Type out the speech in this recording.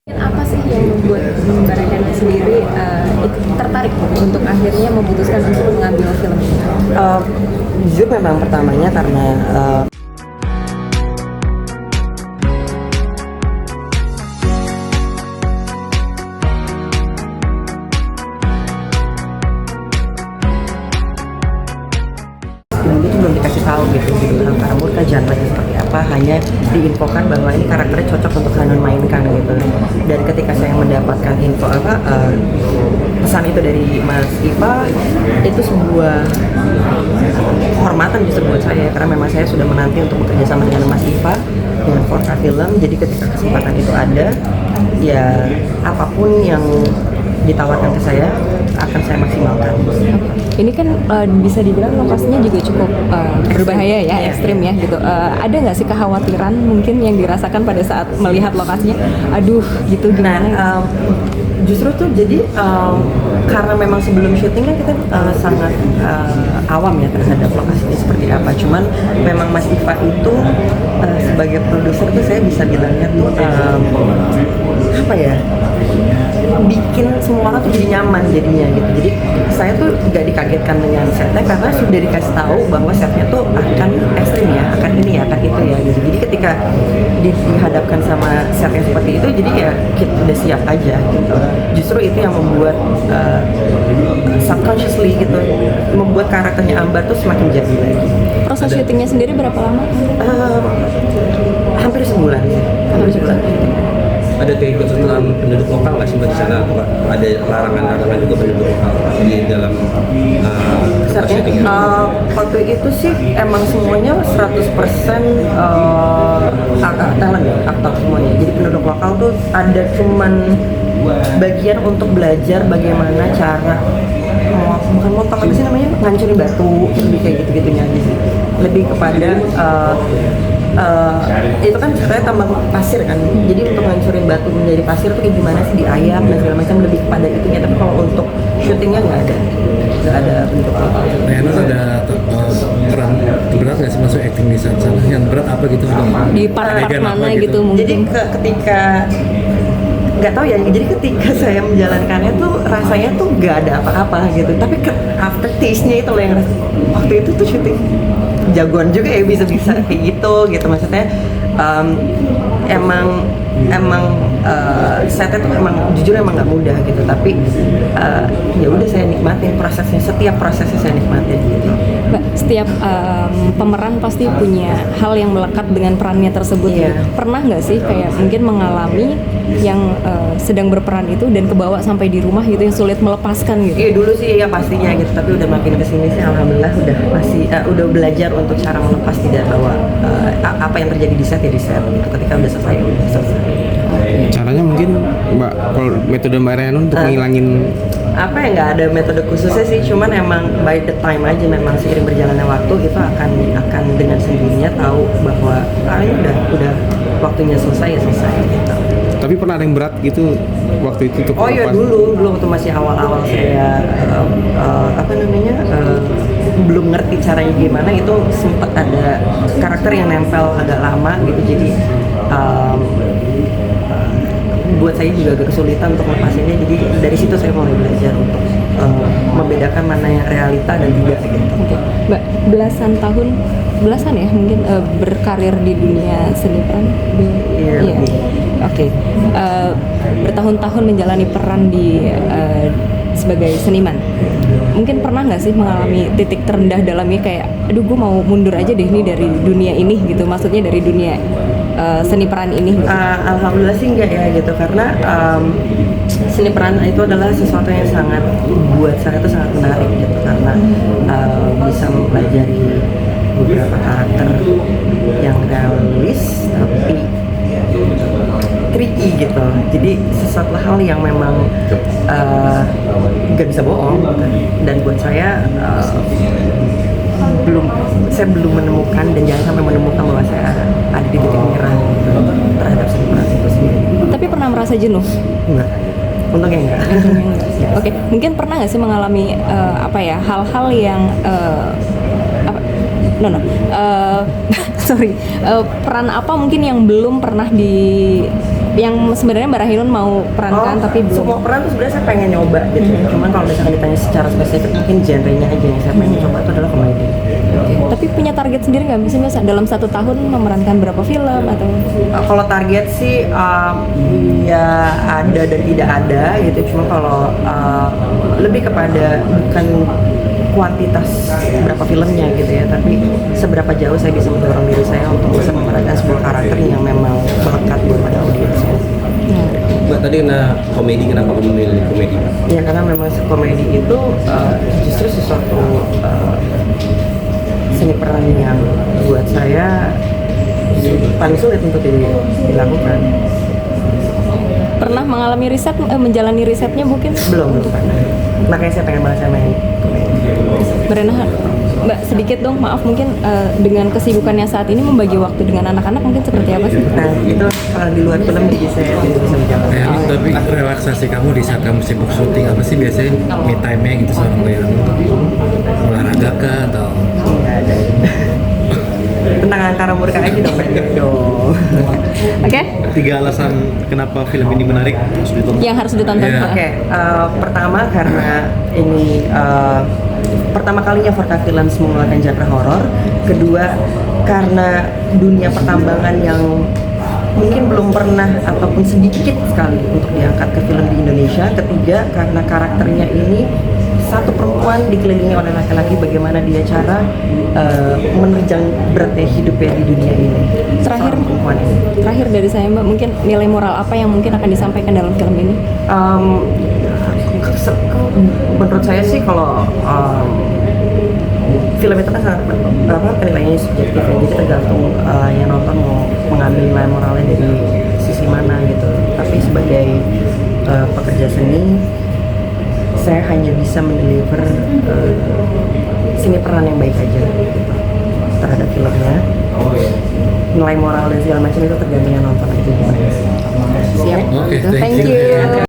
Apa sih yang membuat Mbak Rehana sendiri tertarik untuk akhirnya memutuskan untuk mengambil film ini? Jujur memang pertamanya karena film itu belum dikasih tahu gitu tentang Karamurka genre-nya seperti apa, hanya diinfokan bahwa ini karakternya cocok untuk Hanun mainkan gitu. Dan ketika saya mendapatkan info pesan itu dari Mas Ipa, itu sebuah kehormatan justru buat saya, karena memang saya sudah menanti untuk bekerja sama dengan Mas Ipa dengan Forka Film. Jadi ketika kesempatan itu ada, ya apapun yang ditawarkan ke saya akan saya maksimalkan. Ini kan bisa dibilang lokasinya juga cukup berbahaya ya, ekstrim ya gitu. Ada nggak sih kekhawatiran mungkin yang dirasakan pada saat melihat lokasinya? Aduh, gitu gimana? Justru tuh jadi karena memang sebelum syuting kan kita sangat awam ya terhadap lokasinya seperti apa. Cuman memang Mas Iva itu sebagai produser tuh saya bisa bilangnya tuh apa ya, bikin semua orang tuh jadi nyaman jadinya gitu. Jadi saya tuh gak dikagetkan dengan setnya karena sudah dikasih tahu bahwa setnya tuh akan ekstrim ya, akan ini ya, akan itu ya gitu. Jadi ketika dihadapkan sama set yang seperti itu, jadi ya kita udah siap aja gitu. Justru itu yang membuat subconsciously gitu, membuat karakternya Ambar tuh semakin jadi lagi. Proses syutingnya sendiri berapa lama? Hampir sebulan sih, hampir sebulan. Ada keikutsertaan penduduk lokal nggak sih Mbak di sana? Ada larangan-larangan juga penduduk lokal di dalam syuting? Waktu itu sih emang semuanya 100% talent ya, aktor semuanya. Jadi penduduk lokal tuh ada cuman bagian untuk belajar bagaimana cara bukan motong apa sih namanya, ngancurin batu, lebih kayak gitu-gitunya aja sih. Lebih kepada itu kan ceritanya tambang pasir kan, jadi untuk ngancurin batu menjadi pasir tuh kayak gimana sih, diayak dan segala macam, lebih kepada itunya. Tapi kalau untuk syutingnya nggak ada bentuk apa. Rehana ada peran berat nggak sih masuk acting di sana? Yang berat apa gitu? Di part mana gitu mungkin? Jadi ketika nggak tahu ya, jadi ketika saya menjalankannya tuh rasanya tuh nggak ada apa-apa gitu, tapi after taste-nya itu loh yang waktu itu tuh syuting jagoan juga ya, bisa-bisa kayak gitu maksudnya. Emang setnya tuh emang jujur emang nggak mudah gitu, tapi ya udah saya nikmatin prosesnya, setiap prosesnya saya nikmatin gitu. Mbak, setiap pemeran pasti punya hal yang melekat dengan perannya tersebut. Iya. Pernah nggak sih kayak mungkin mengalami yang sedang berperan itu dan kebawa sampai di rumah gitu, yang sulit melepaskan gitu? Iya dulu sih ya pastinya gitu, tapi udah makin kesini sih alhamdulillah udah belajar untuk cara melepas, tidak bahwa apa yang terjadi di set ya di set gitu, ketika udah selesai. Caranya mungkin Mbak, kalau metode Mbak Rehana untuk ngilangin apa ya, nggak ada metode khususnya sih, cuman emang by the time aja, memang seiring berjalannya waktu itu akan dengan sendirinya tahu bahwa ini udah waktunya selesai ya selesai gitu. Tapi pernah ada yang berat gitu waktu itu untuk Oh iya, dulu waktu masih awal-awal saya belum ngerti caranya gimana, itu sempat ada karakter yang nempel agak lama gitu, jadi buat saya juga agak kesulitan untuk lepasinnya. Jadi dari situ saya mulai belajar untuk membedakan mana yang realita dan tidak gitu. Oke. Mbak, belasan ya mungkin berkarir di dunia seni peran. Iya. Oke. Bertahun-tahun menjalani peran di sebagai seniman. Mungkin pernah nggak sih mengalami titik terendah dalamnya, kayak aduh gue mau mundur aja deh nih dari dunia ini gitu, maksudnya dari dunia seni peran ini gitu. Alhamdulillah sih enggak ya gitu, karena seni peran itu adalah sesuatu yang sangat, buat saya itu sangat menarik gitu, karena bisa mempelajari beberapa karakter yang realis tapi tricky gitu. Jadi sesuatu hal yang memang gak bisa bohong gitu. Dan buat saya belum menemukan, dan jangan sampai menemukan bahwa saya ada di titik menyerah gitu, terhadap seni peran itu sendiri. Tapi pernah merasa jenuh? Enggak, untungnya enggak. Oke, mungkin pernah nggak sih mengalami hal-hal yang sorry, peran apa mungkin yang belum pernah yang sebenarnya Mbak Rahilun mau perankan tapi belum. Semua peran tuh sebenarnya saya pengen nyoba gitu. Cuman kalau misalkan ditanya secara spesifik mungkin genrenya aja yang saya pengen coba itu adalah komedi. Tapi punya target sendiri nggak bisa dalam 1 tahun memerankan berapa film atau? Kalau target sih ya ada dan tidak ada gitu. Cuma kalau lebih kepada bukan kuantitas berapa filmnya gitu ya, tapi seberapa jauh saya bisa mendorong diri saya untuk bisa memerankan sebuah karakter yang memang melekat buat pada audiensnya. Mbak tadi kena komedi, kenapa kamu memilih komedi? Ya karena memang komedi itu justru sesuatu seni peran yang buat saya paling sulit untuk dilakukan. Pernah mengalami riset, menjalani risetnya mungkin? Belum pernah. Makanya saya pengen banget sama komedi. Berenah, Mbak sedikit dong, maaf mungkin dengan kesibukannya saat ini membagi waktu dengan anak-anak mungkin seperti apa sih? Nah itu kalau di luar film jadi saya tidak bisa menjalankan. Tapi relaksasi kamu di saat kamu sibuk syuting apa sih biasanya me time-nya gitu seorang Bayang? Olahraga kah atau? Nggak ada. Tentang angkara murka aja dong, dong. Oke? 3 alasan kenapa film ini menarik harus ditonton. Yang harus ditonton. Iya. Oke, pertama karena ini pertama kalinya Forka Films mengeluarkan genre horor. Kedua karena dunia pertambangan yang mungkin belum pernah ataupun sedikit sekali untuk diangkat ke film di Indonesia. Ketiga karena karakternya ini satu perempuan dikelilingi oleh laki-laki, bagaimana dia cara menerjang beratnya hidupnya di dunia ini. Terakhir, Seorang perempuan ini. terakhir dari saya Mbak, mungkin nilai moral apa yang mungkin akan disampaikan dalam film ini? Menurut saya sih kalau film itu kan sangat penilaiannya subjektif ya, jadi tergantung yang nonton mau mengambil nilai moralnya dari sisi mana gitu. Tapi sebagai pekerja seni, saya hanya bisa mendeliver seni peran yang baik aja terhadap filmnya. Nilai moral dan segala macam itu tergantung yang nonton aja gimana. Siap. Oke, Thank thank you. you.